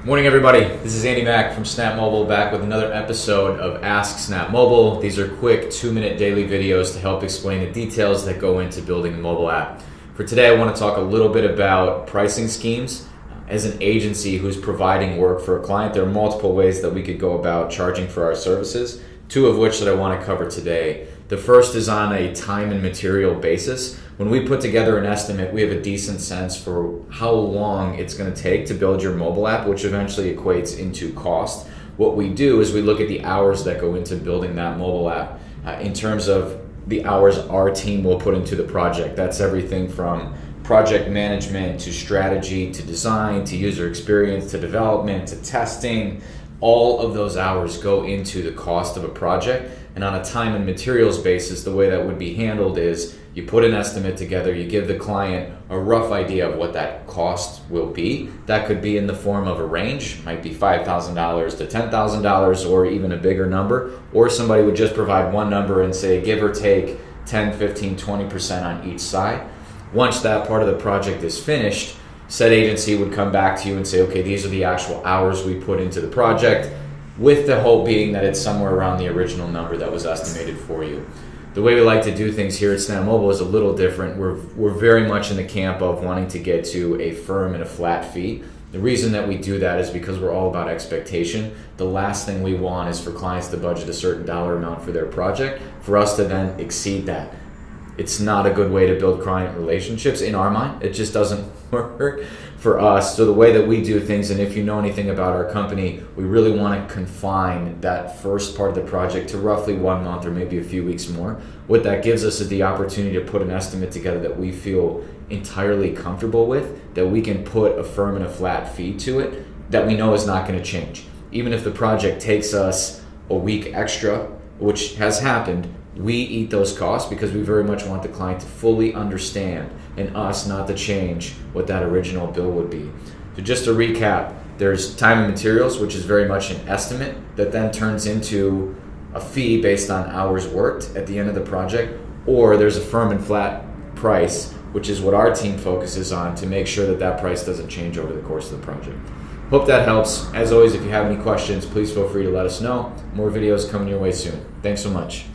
Morning everybody, this is Andy Mack from SnapMobile back with another episode of AskSnapMobile. These are quick 2-minute daily videos to help explain the details that go into building a mobile app. For today I want to talk a little bit about pricing schemes. As an agency who's providing work for a client, there are multiple ways that we could go about charging for our services, two of which that I want to cover today. The first is on a time and material basis. When we put together an estimate, we have a decent sense for how long it's going to take to build your mobile app, which eventually equates into cost. What we do is we look at the hours that go into building that mobile app in terms of the hours our team will put into the project. That's everything from project management to strategy to design to user experience to development to testing. All of those hours go into the cost of a project. And on a time and materials basis, the way that would be handled is you put an estimate together, you give the client a rough idea of what that cost will be. That could be in the form of a range, might be $5,000 to $10,000 or even a bigger number. Or somebody would just provide one number and say give or take 10, 15, 20% on each side. Once that part of the project is finished, said agency would come back to you and say, okay, these are the actual hours we put into the project, with the hope being that it's somewhere around the original number that was estimated for you. The way we like to do things here at SnapMobile is a little different. We're very much in the camp of wanting to get to a firm and a flat fee. The reason that we do that is because we're all about expectation. The last thing we want is for clients to budget a certain dollar amount for their project, for us to then exceed that. It's not a good way to build client relationships in our mind. It just doesn't work for us. So the way that we do things, and if you know anything about our company, we really want to confine that first part of the project to roughly 1 month or maybe a few weeks more. What that gives us is the opportunity to put an estimate together that we feel entirely comfortable with, that we can put a firm and a flat fee to it, that we know is not going to change. Even if the project takes us a week extra, which has happened, we eat those costs because we very much want the client to fully understand and us not to change what that original bill would be. So just to recap, there's time and materials, which is very much an estimate that then turns into a fee based on hours worked at the end of the project, or there's a firm and flat price, which is what our team focuses on to make sure that that price doesn't change over the course of the project. Hope that helps. As always, if you have any questions, please feel free to let us know. More videos coming your way soon. Thanks so much.